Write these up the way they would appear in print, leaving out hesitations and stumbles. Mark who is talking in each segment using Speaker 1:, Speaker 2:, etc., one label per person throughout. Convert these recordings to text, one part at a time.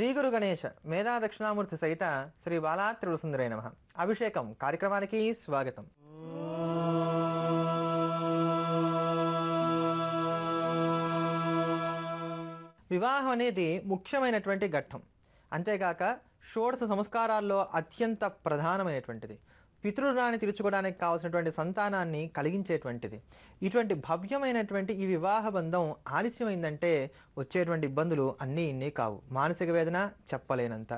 Speaker 1: శ్రీ గురు గణేశ మేధా దక్షిణామూర్తి సహిత శ్రీ బాలా త్రిపురసుందరై నమః. అభిషేకం కార్యక్రమానికి స్వాగతం. వివాహం అనేది ముఖ్యమైనటువంటి ఘట్టం. అంతేగాక షోడశ సంస్కారాల్లో అత్యంత ప్రధానమైనటువంటిది. పితృరుణాన్ని తీర్చుకోవడానికి కావాల్సినటువంటి సంతానాన్ని కలిగించేటువంటిది. ఇటువంటి భవ్యమైనటువంటి ఈ వివాహ బంధం ఆలస్యమైందంటే వచ్చేటువంటి ఇబ్బందులు అన్నీ ఇన్ని కావు. మానసిక వేదన చెప్పలేనంత.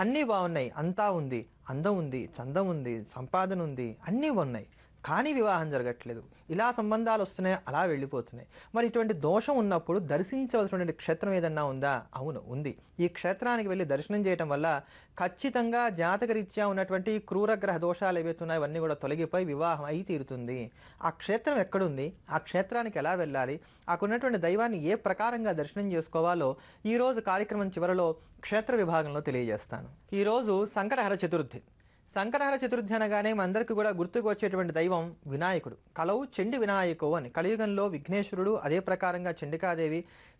Speaker 1: అన్నీ బాగున్నాయి, అంతా ఉంది, అందం ఉంది, చందం ఉంది, సంపాదన ఉంది, అన్నీ ఉన్నాయి, కానీ వివాహం జరగట్లేదు. ఇలా సంబంధాలు వస్తున్నాయి, అలా వెళ్ళిపోతున్నాయి. మరి ఇటువంటి దోషం ఉన్నప్పుడు దర్శించవలసినటువంటి క్షేత్రం ఏదన్నా ఉందా? అవును, ఉంది. ఈ క్షేత్రానికి వెళ్ళి దర్శనం చేయటం వల్ల ఖచ్చితంగా జాతకరీత్యా ఉన్నటువంటి క్రూరగ్రహ దోషాలు ఏవైతే ఉన్నాయో అవన్నీ కూడా తొలగిపోయి వివాహం అయి తీరుతుంది. ఆ క్షేత్రం ఎక్కడుంది, ఆ క్షేత్రానికి ఎలా వెళ్ళాలి, అక్కడున్నటువంటి దైవాన్ని ఏ ప్రకారంగా దర్శనం చేసుకోవాలో ఈరోజు కార్యక్రమం చివరిలో క్షేత్ర విభాగంలో తెలియజేస్తాను. ఈరోజు సంకటహర చతుర్థి. సంకటహర చతుర్థి అనగానే మనందరికీ కూడా గుర్తుకు వచ్చేటువంటి దైవం వినాయకుడు. కలవు చండి వినాయకు అని. కలియుగంలో విఘ్నేశ్వరుడు, అదే ప్రకారంగా చండికాదేవి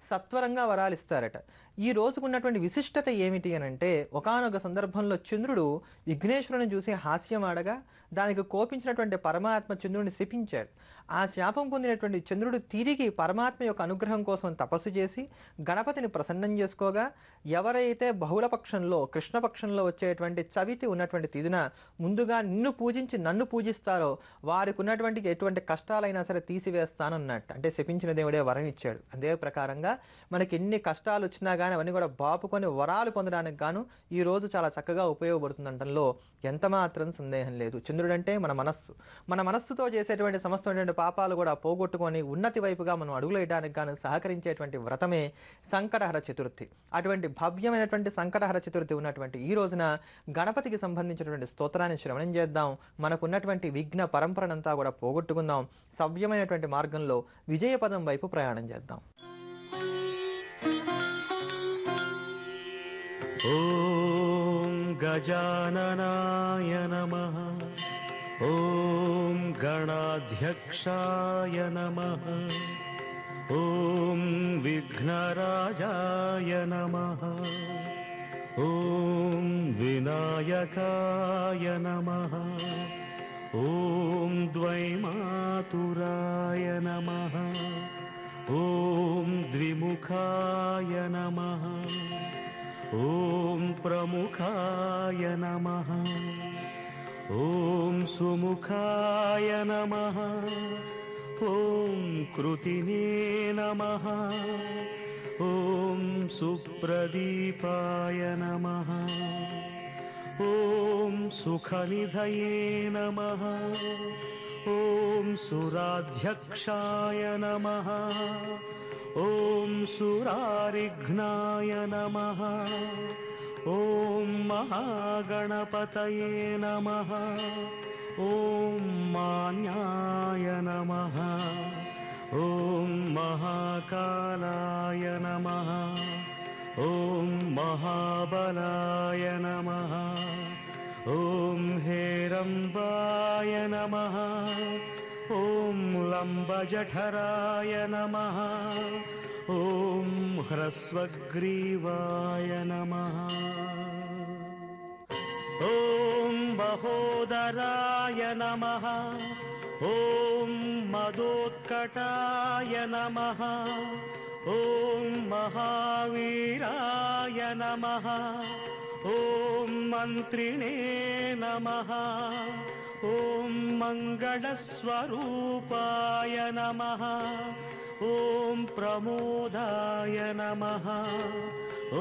Speaker 1: సత్వరంగా వరాలిస్తారట. ఈ రోజుకున్నటువంటి విశిష్టత ఏమిటి అని అంటే, ఒకానొక సందర్భంలో చంద్రుడు విఘ్నేశ్వరుని చూసి హాస్యమాడగా దానికి కోపించినటువంటి పరమాత్మ చంద్రుడిని శపించాడు. ఆ శాపం పొందినటువంటి చంద్రుడు తిరిగి పరమాత్మ యొక్క అనుగ్రహం కోసం తపస్సు చేసి గణపతిని ప్రసన్నం చేసుకోగా, ఎవరైతే బహుళపక్షంలో కృష్ణపక్షంలో వచ్చేటువంటి చవితి ఉన్నటువంటి తిథిన ముందుగా నిన్ను పూజించి నన్ను పూజిస్తారో వారికి ఉన్నటువంటి ఎటువంటి కష్టాలైనా సరే తీసివేస్తానన్నట్టు. అంటే శపించిన దేవుడే వరం ఇచ్చాడు. అదే ప్రకారంగా మనకి ఎన్ని కష్టాలు వచ్చినా కానీ అవన్నీ కూడా బాపుకొని వరాలు పొందడానికి గాను ఈ రోజు చాలా చక్కగా ఉపయోగపడుతుందంటంలో ఎంత మాత్రం సందేహం లేదు. చంద్రుడు అంటే మన మనస్సు. మన మనస్సుతో చేసేటువంటి సమస్తమైనటువంటి పాపాలు కూడా పోగొట్టుకొని ఉన్నతి వైపుగా మనం అడుగులు వేయడానికి గాను సహకరించేటువంటి వ్రతమే సంకటహర చతుర్థి. అటువంటి భవ్యమైనటువంటి సంకటహర చతుర్థి ఉన్నటువంటి ఈ రోజున గణపతికి సంబంధించినటువంటి స్తోత్రాన్ని శ్రవణం చేద్దాం. మనకున్నటువంటి విఘ్న పరంపరనంతా కూడా పోగొట్టుకుందాం. సవ్యమైనటువంటి మార్గంలో విజయపదం వైపు ప్రయాణం చేద్దాం.
Speaker 2: ఓం గజాననాయ నమః. ఓం గణాధ్యక్షాయ నమః. ఓం విఘ్నరాజాయ నమః. ఓం వినాయకాయ నమః. ఓం ద్వైమాతురాయ నమః. ఓం ద్విముఖాయ నమః. ఓం ప్రముఖాయ నమః. ఓం సుముఖాయ నమః. ఓం కృతినే నమః. ఓం సుప్రదీపాయ నమః. ఓం సుఖనిధయే నమః. ఓం సురాధ్యక్షాయ నమః. ఓం సురారిఘ్నాయ నమః. ఓం మహాగణపతయే నమః. ఓం మాన్యాయ నమః. ఓం మహాకాలాయ నమః. ఓం మహాబలాయ నమః. ఓం హేరంబాయ నమః. ఓం లంబజఠరాయ నమః. ఓం హ్రస్వగ్రీవాయ నమః. ఓం మహోదరాయ నమః. ఓం మదోత్కటాయ నమః. ఓం మహావీరాయ నమః. ఓం మంత్రిణే నమః. ఓం మంగళస్వరూపాయ నమః. ఓం ప్రమోదాయ నమః.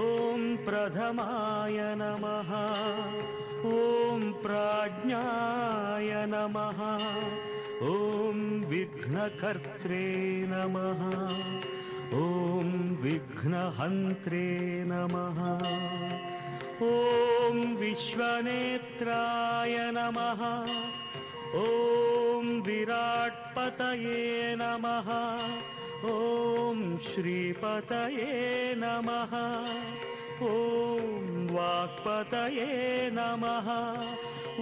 Speaker 2: ఓం ప్రథమాయ నమః. ఓం ప్రాజ్ఞాయ నమః. ఓం విఘ్నకర్త్రే నమః. ఓం విఘ్నహంత్రే నమః. ఓం విశ్వనేత్రాయ నమః. ఓం విరాట్పతయే నమః. ఓం శ్రీపతయే నమః. ఓం వాక్పతయే నమః.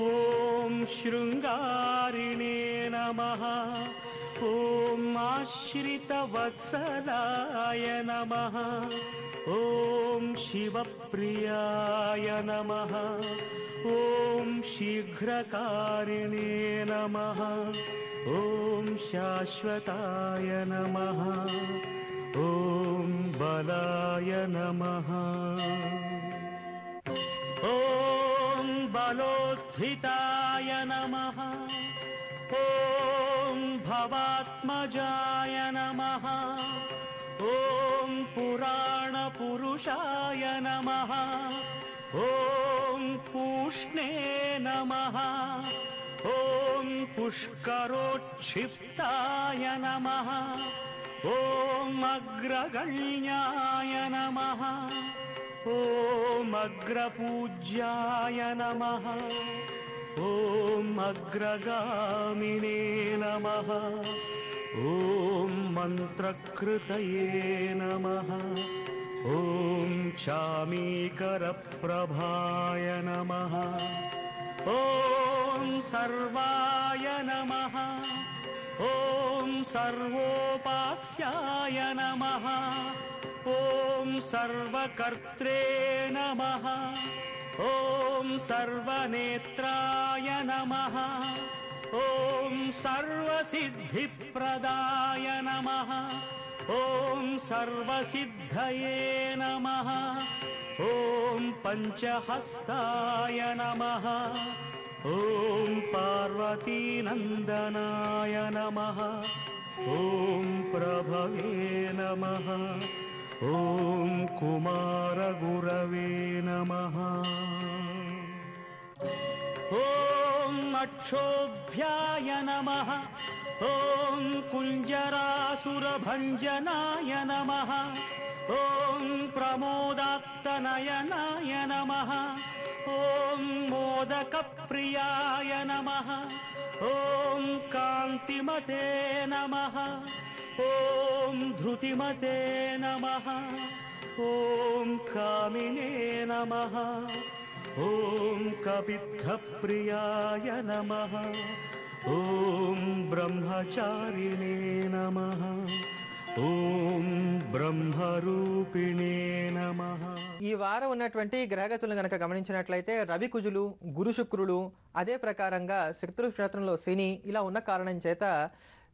Speaker 2: ఓం శృంగారిణే नमः ॐ आश्रितवत्सलाय नमः ॐ शिवप्रियाय नमः ॐ शीघ्रकारिणे नमः ॐ शाश्वताय नमः ॐ बलाय नमः ॐ बलोद्धिताय नमः ॐ भवात्मजाय नमः ॐ पुराणपुरुषाय नमः ॐ पूष्णे नमः ॐ पुष्करोच्छिप्ताय नमः ॐ अग्रगण्याय नमः ॐ अग्रपूज्याय नमः ॐ अग्रगामिने नमः ॐ मन्त्रकृतये नमः ॐ चामीकरप्रभाय नमः ॐ सर्वाय नमः ॐ सर्वोपास्याय नमः ॐ सर्वकर्त्रे नमः ॐ सर्वनेत्राय नमः ॐ सर्वसिद्धिप्रदाय नमः ॐ सर्वसिद्धये नमः ॐ पञ्चहस्ताय नमः ॐ पार्वतीनन्दनाय नमः ॐ प्रभवे नमः ॐ कुमारगुरवे नमः ॐ अक्षोभ्याय नमः ॐ कुञ्जरासुरभञ्जनाय नमः ॐ प्रमोदात्तनयनाय नमः ॐ मोदकप्रियाय नमः ॐ कान्तिमते नमः ॐ धृतिमते नमः ॐ कामिने नमः ॐ कपित्थप्रियाय नमः ॐ ब्रह्मचारिणे नमः ॐ ब्रह्मरूपिणे नमः।
Speaker 1: ఈ వారం ఉన్నటువంటి గ్రహగతులను గనక గమనించినట్లయితే రవి కుజులు గురు శుక్రులు అదే ప్రకారంగా శక్తుల క్షేత్రంలో శని ఇలా ఉన్న కారణం చేత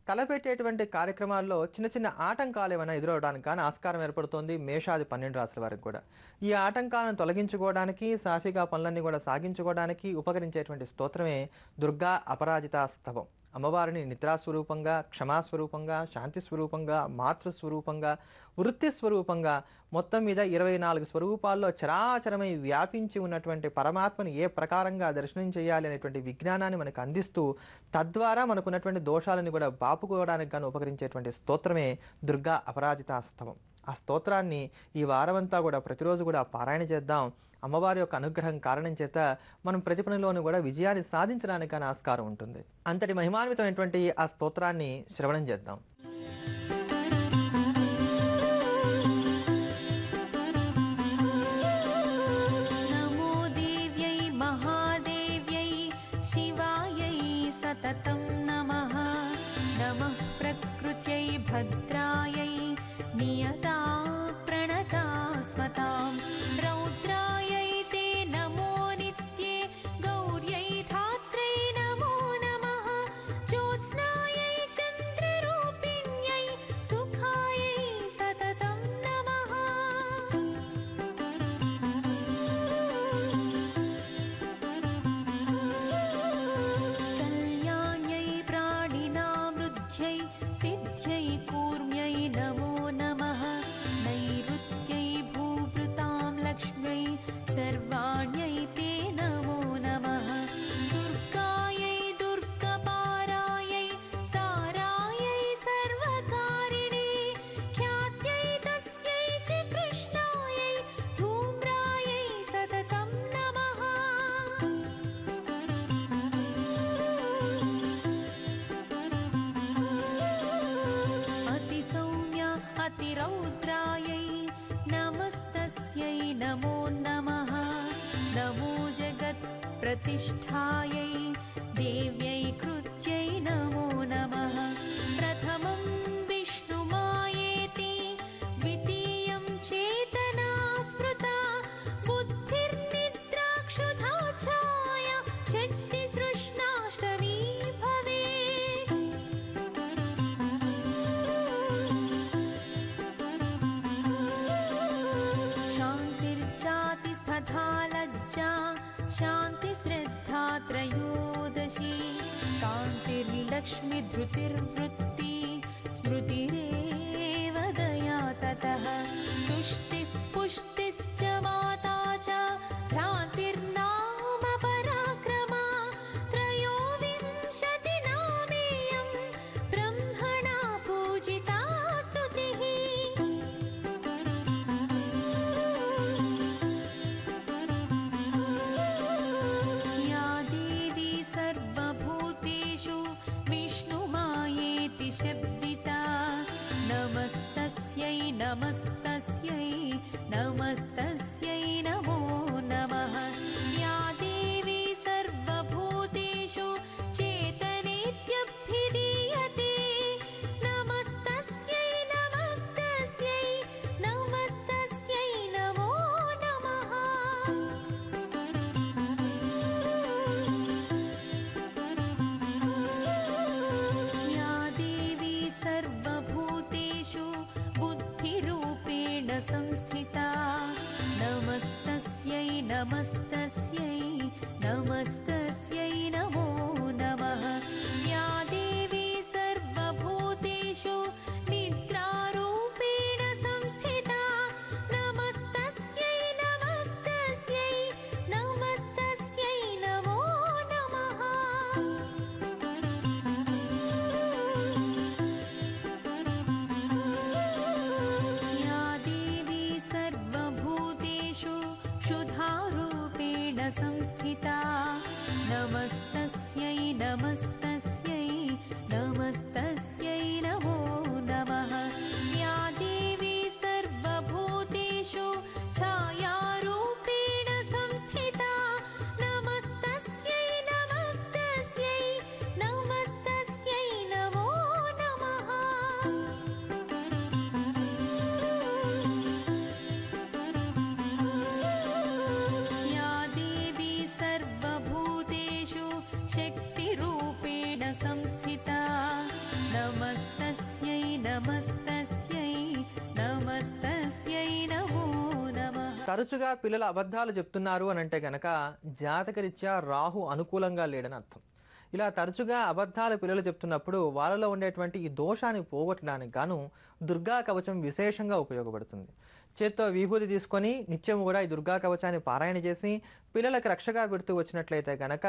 Speaker 1: తలపెట్టేటువంటి కార్యక్రమాల్లో చిన్న చిన్న ఆటంకాలు ఏమైనా ఎదురవడానికి కానీ ఆస్కారం ఏర్పడుతోంది మేషాది 12 రాశుల వారికి కూడా. ఈ ఆటంకాలను తొలగించుకోవడానికి సాఫీగా పనులన్నీ కూడా సాగించుకోవడానికి ఉపకరించేటువంటి స్తోత్రమే దుర్గా అపరాజితా స్తవం. అమ్మవారిని నిద్రాస్వరూపంగా, క్షమాస్వరూపంగా, శాంతి స్వరూపంగా, మాతృస్వరూపంగా, వృత్తి స్వరూపంగా మొత్తం మీద 24 స్వరూపాల్లో చరాచరమై వ్యాపించి ఉన్నటువంటి పరమాత్మని ఏ ప్రకారంగా దర్శనం చేయాలి అనేటువంటి విజ్ఞానాన్ని మనకు అందిస్తూ తద్వారా మనకున్నటువంటి దోషాలను కూడా బాపుకోవడానికి గాను ఉపకరించేటువంటి స్తోత్రమే దుర్గా అపరాజితా స్తవం. ఆ స్తోత్రాన్ని ఈ వారమంతా కూడా ప్రతిరోజు కూడా పారాయణ చేద్దాం. అమ్మవారి యొక్క అనుగ్రహం కారణం చేత మనం ప్రతి పనిలోనూ కూడా విజయాన్ని సాధించడానికి ఆస్కారం ఉంటుంది. అంతటి మహిమాన్వితమైనటువంటి ఆ స్తోత్రాన్ని శ్రవణం చేద్దాం.
Speaker 3: నమో దేవ్యై మహాదేవ్యై శివాయై సతతం నమః. నమః ప్రకృత్యై భద్రాయై నియతా ప్రణతా స్మతాం. రౌద్రాయై తే నమో నిత్యే గౌర్యై ధాత్రై నమో నమః. జ్యోత్స్నాయై చంద్రరూపిణ్యై సుఖాయై సతతం నమః. కళ్యాణ్యై ప్రాణినామృధ్యై సిద్ధ్యై కూర్మ్యై నమో నమః. నైరుత్యై భూభృతాం లక్ష్మ్యై సర్వాణ్యై తే నమో నమః. దుర్గాయై దుర్గపారాయై సారాయై సర్వకారిణే ఖ్యాత్యై తస్యై చ కృష్ణాయై ధూమ్రాయై సతతం నమః. అతిసౌమ్య అతిరౌద్రాయై నమస్తస్యై నమో నమః. నమో జగత్ ప్రతిష్ఠాయై దేవ్యై కృత్యై నమో वशी कान्तिर्लक्ष्मी धृतिर्वृत्ति स्मृतिरेव दया ततः तुष्टिः पुष्टिश्च माता च भ्रान्तिर्नाम पराक्रमा त्रयोविंशतिनामेयं ब्रह्मणा पूजिता स्तुतिः या देवी सर्वभूतेषु विष्णुमायेति शब्दिता नमस्तस्यै नमस्तस्यै नमस्तस्यै नमो नमः या देवी सर्वभूतेषु चेतनेत्यभिधीयते नमस्तस्यै नमस्तस्यै नमस्तस्यै नमो नमः या देवी सर्वभूतेषु बुद्धिरूपेण संस्थिता नमस्तस्यै नमस्तस्यै नमस्तस्यै नमो नमः या देवी सर्वभूतेषु निद्रारूपेण संस्थिता नमस्तस्यै नमस्तस्यै नमस्तस्यै नमो नमः या देवी सर्वभूतेषु क्षुधारूपेण संस्थिता नमस्तस्यै नमस्तस्यै नमस्तस्यै नमो नमः या देवी सर्वभूतेषु छायारूपेण संस्थिता नमस्तस्यै नमस्तस्यै नमस्तस्यै नमो नमः या देवी सर्वभूतेषु शक्तिरूपेण संस्थिता नमस्तस्यै नमस्तस्यै नमस्तस्यै नमो नमः
Speaker 1: తరచుగా పిల్లలు అబద్ధాలు చెప్తున్నారు అని అంటే గనక జాతకరీత్యా రాహు అనుకూలంగా లేడని అర్థం. ఇలా తరచుగా అబద్ధాలు పిల్లలు చెప్తున్నప్పుడు వాళ్ళలో ఉండేటువంటి ఈ దోషాన్ని పోగొట్టడానికి గాను దుర్గా కవచం విశేషంగా ఉపయోగపడుతుంది. చేత్తో విభూతి తీసుకొని నిత్యం కూడా ఈ దుర్గా కవచాన్ని పారాయణ చేసి పిల్లలకు రక్షగా పెడుతూ వచ్చినట్లయితే గనక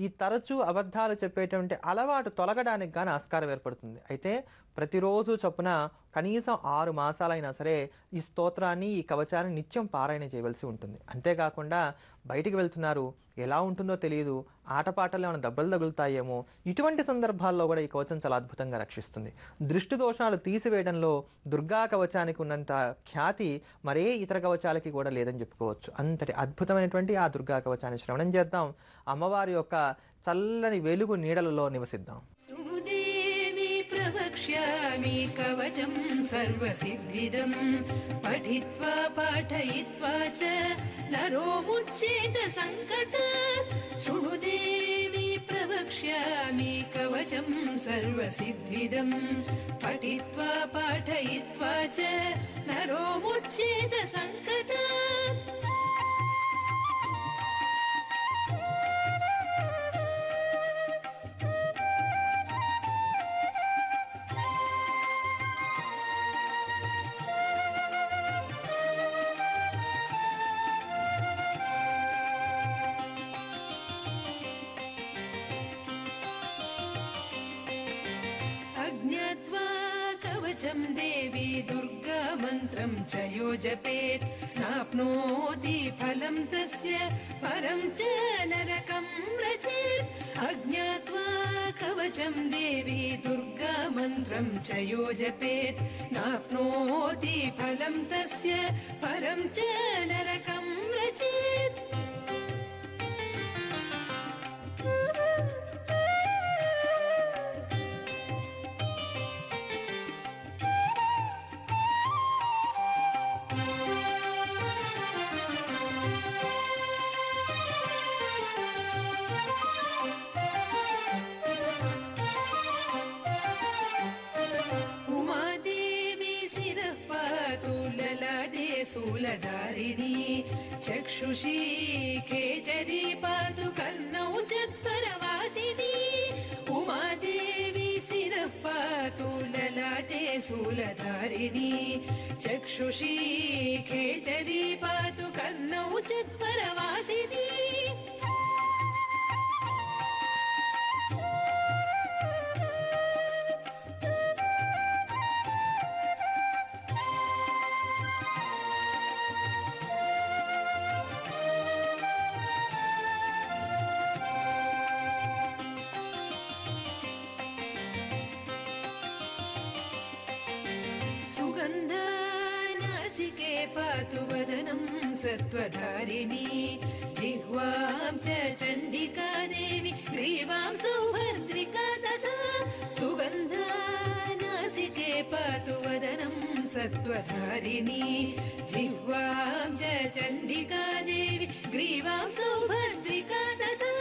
Speaker 1: ఈ తరచూ అబద్ధాలు చెప్పేటువంటి అలవాటు తొలగడానికి గాను ఆస్కారం ఏర్పడుతుంది. అయితే ప్రతిరోజు చొప్పున కనీసం 6 మాసాలైనా సరే ఈ స్తోత్రాన్ని ఈ కవచాన్ని నిత్యం పారాయణ చేయవలసి ఉంటుంది. అంతేకాకుండా బయటికి వెళ్తున్నారు, ఎలా ఉంటుందో తెలియదు, ఆటపాటల్లో ఏమైనా దెబ్బలు తగులుతాయేమో, ఇటువంటి సందర్భాల్లో కూడా ఈ కవచం చాలా అద్భుతంగా రక్షిస్తుంది. దృష్టి దోషాలు తీసివేయడంలో దుర్గా కవచానికి ఉన్నంత ఖ్యాతి మరే ఇతర కవచాలకి కూడా లేదని చెప్పుకోవచ్చు. అంతటి అద్భుతమైనటువంటి ఆ దుర్గా కవచాన్ని శ్రవణం చేద్దాం. అమ్మవారి యొక్క చల్లని వెలుగు నీడలలో నివసిద్దాం.
Speaker 4: శృణుదేవి ప్రవక్ష్యామి కవచం సర్వసిద్ధిదం పఠిత్వా పాఠయిత్వా చ నరో ముచ్యేత సంకట శృణుదేవి ప్రవక్ష్యామి కవచం సర్వసిద్ధిదం పఠిత్వా పాఠయిత్వా చ నరో ముచ్యేత సంకట अज्ञात्वा कवचं देवी दुर्गा मन्त्रं च यो जपेत् नाप्नोति फलं तस्य परं च नरकं व्रजेत् अज्ञात्वा कवचं देवी दुर्गा मन्त्रं च यो जपेत् नाप्नोति फलं तस्य परं च नरकं व्रजेत् शूलधारिणी चक्षुषी खेचरी पातु कर्णौ चत्वरवासिनी शूलधारिणी चक्षुषी खेचरी पातु कर्णौ चत्वरवासिनी सुगन्धानासिके पातु वदनं सत्त्वधारिणी जिह्वां च चण्डिका देवी ग्रीवां सौभद्रिका तथा सुगन्धानासिके पातु वदनं सत्त्वधारिणी जिह्वां च चण्डिका देवी ग्रीवां सौभद्रिका तथा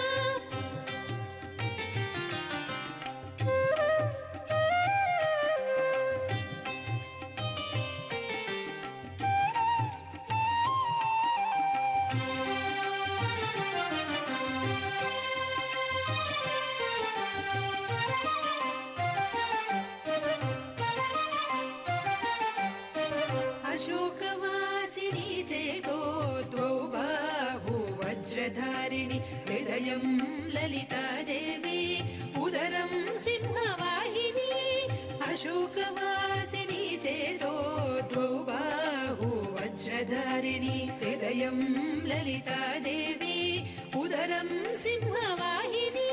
Speaker 4: अशोकवासिनी चेतो द्वौ बाहु वज्रधारिणि हृदयं ललिता देवी उदरं सिंहवाहिनी अशोकवासिनी चेतो द्वौ बाहु वज्रधारिणि हृदयं ललिता देवी उदरं सिंहवाहिनी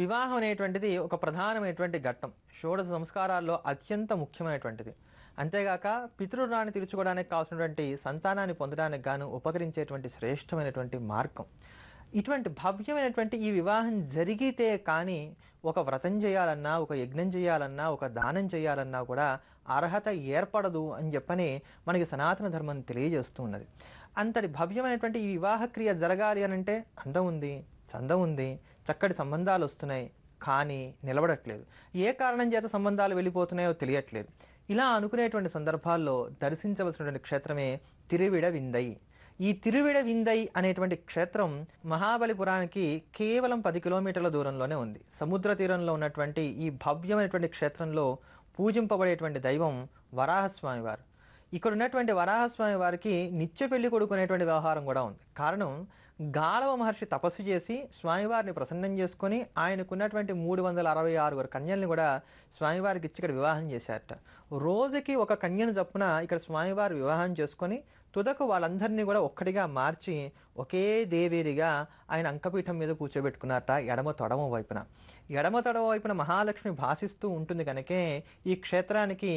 Speaker 1: వివాహం అనేటువంటిది ఒక ప్రధానమైనటువంటి ఘట్టం. షోడశ సంస్కారాల్లో అత్యంత ముఖ్యమైనటువంటిది. అంతేగాక పితృరుణాన్ని తీర్చుకోవడానికి కావాల్సినటువంటి సంతానాన్ని పొందడానికి గాను ఉపకరించేటువంటి శ్రేష్టమైనటువంటి మార్గం. ఇటువంటి భవ్యమైనటువంటి ఈ వివాహం జరిగితే కానీ ఒక వ్రతం చేయాలన్నా, ఒక యజ్ఞం చేయాలన్నా, ఒక దానం చేయాలన్నా కూడా అర్హత ఏర్పడదు అని చెప్పని మనకి సనాతన ధర్మం తెలియజేస్తూ ఉన్నది. అంతటి భవ్యమైనటువంటి ఈ వివాహ క్రియ జరగాలి అని అంటే అందం ఉంది, చందం ఉంది, చక్కటి సంబంధాలు వస్తున్నాయి, కానీ నిలబడట్లేదు. ఏ కారణం చేత సంబంధాలు వెళ్ళిపోతున్నాయో తెలియట్లేదు. ఇలా అనుకునేటువంటి సందర్భాల్లో దర్శించవలసినటువంటి క్షేత్రమే తిరువిడవిందై. ఈ తిరువిడవిందై అనేటువంటి క్షేత్రం మహాబలిపురానికి కేవలం 10 కిలోమీటర్ల దూరంలోనే ఉంది. సముద్ర తీరంలో ఉన్నటువంటి ఈ భవ్యమైనటువంటి క్షేత్రంలో పూజింపబడేటువంటి దైవం వరాహస్వామి వారు. ఇక్కడ ఉన్నటువంటి వరాహస్వామి వారికి నిత్య పెళ్లి కొడుకునేటువంటి వ్యవహారం కూడా ఉంది. కారణం, గాలవ మహర్షి తపస్సు చేసి స్వామివారిని ప్రసన్నం చేసుకొని ఆయనకున్నటువంటి 366 కన్యల్ని కూడా స్వామివారికి ఇచ్చి ఇక్కడ వివాహం చేశారట. రోజుకి ఒక కన్యను చప్పున ఇక్కడ స్వామివారి వివాహం చేసుకొని తుదకు వాళ్ళందరినీ కూడా ఒక్కటిగా మార్చి ఒకే దేవేరిగా ఆయన అంకపీఠం మీద కూర్చోబెట్టుకున్నారట ఎడమ తొడమ వైపున. ఎడమ తొడమ వైపున మహాలక్ష్మి భాసిస్తూ ఉంటుంది కనుకే ఈ క్షేత్రానికి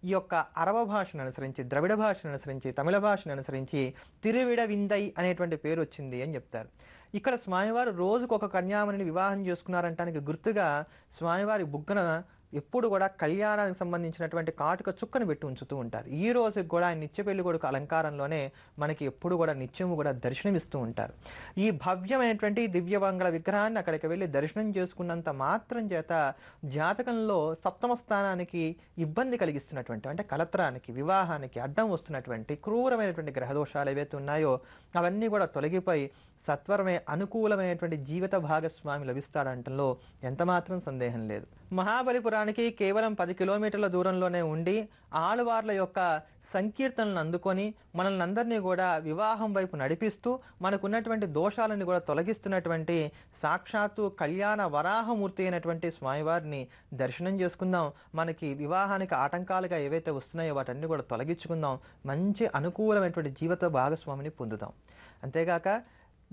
Speaker 1: ఈ యొక్క అరవ భాషను అనుసరించి, ద్రవిడ భాషను అనుసరించి, తమిళ భాషను అనుసరించి తిరువిడవిందై అనేటువంటి పేరు వచ్చింది అని చెప్తారు. ఇక్కడ స్వామివారు రోజుకు ఒక కన్యామణిని వివాహం చేసుకున్నారంటానికి గుర్తుగా స్వామివారి బుగ్గన ఎప్పుడు కూడా కళ్యాణానికి సంబంధించినటువంటి కాటుక చుక్కను పెట్టి ఉంచుతూ ఉంటారు. ఈ రోజుకి కూడా ఆయన నిత్య పెళ్లి కొడుకు అలంకారంలోనే మనకి ఎప్పుడు కూడా నిత్యము కూడా దర్శనమిస్తూ ఉంటారు. ఈ భవ్యమైనటువంటి దివ్యమంగళ విగ్రహాన్ని అక్కడికి వెళ్ళి దర్శనం చేసుకున్నంత మాత్రం చేత జాతకంలో సప్తమ స్థానానికి ఇబ్బంది కలిగిస్తున్నటువంటి, అంటే కలత్రానికి, వివాహానికి అడ్డం వస్తున్నటువంటి క్రూరమైనటువంటి గ్రహదోషాలు ఏవైతే ఉన్నాయో అవన్నీ కూడా తొలగిపోయి సత్వరమే అనుకూలమైనటువంటి జీవిత భాగస్వామి లభిస్తాడంటంలో ఎంతమాత్రం సందేహం లేదు. మహాబలిపురానికి కేవలం 10 కిలోమీటర్ల దూరంలోనే ఉండి ఆళ్వార్ల యొక్క సంకీర్తనలను అందుకొని మనల్ని అందరినీ కూడా వివాహం వైపు నడిపిస్తూ మనకున్నటువంటి దోషాలను కూడా తొలగిస్తున్నటువంటి సాక్షాత్తు కళ్యాణ వరాహమూర్తి అయినటువంటి స్వామివారిని దర్శనం చేసుకుందాం. మనకి వివాహానికి ఆటంకాలుగా ఏవైతే వస్తున్నాయో వాటన్ని కూడా తొలగించుకుందాం. మంచి అనుకూలమైనటువంటి జీవిత భాగస్వామిని పొందుదాం. అంతేగాక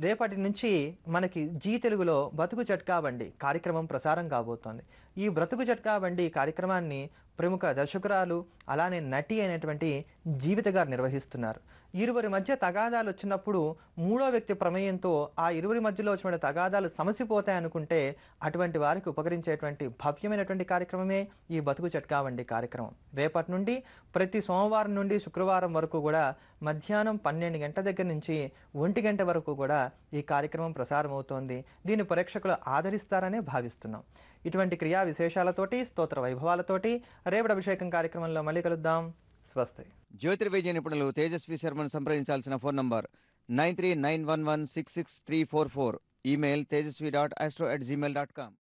Speaker 1: రేపటి నుంచి మనకి జీ తెలుగులో బతుకు చట్కా బండి కార్యక్రమం ప్రసారం కాబోతోంది. ఈ బ్రతుకు చట్కా బండి కార్యక్రమాన్ని ప్రముఖ దర్శకురాలు అలానే నటి అయినటువంటి జీవిత గారు నిర్వహిస్తున్నారు. ఇరువురి మధ్య తగాదాలు వచ్చినప్పుడు మూడో వ్యక్తి ప్రమేయంతో ఆ ఇరువురి మధ్యలో వచ్చిన తగాదాలు సమసిపోతాయి అనుకుంటే అటువంటి వారికి ఉపకరించేటువంటి భవ్యమైనటువంటి కార్యక్రమమే ఈ బతుకు చట్కా వంటి కార్యక్రమం. రేపటి నుండి ప్రతి సోమవారం నుండి శుక్రవారం వరకు కూడా మధ్యాహ్నం 12 గంటల దగ్గర నుంచి 1 గంట వరకు కూడా ఈ కార్యక్రమం ప్రసారం అవుతోంది. దీన్ని ప్రేక్షకులు ఆదరిస్తారనే భావిస్తున్నాం. ఇటువంటి క్రియా విశేషాలతోటి స్తోత్ర వైభవాలతోటి రేపటి అభిషేకం కార్యక్రమంలో మళ్ళీ కలుద్దాం. స్వస్తి.
Speaker 5: జ్యోతిర్వైద్య నిపుణులు తేజస్వి శర్మను సంప్రదించాల్సిన ఫోన్ నంబర్ 9391166344. Email tejasvi.astro@gmail.com.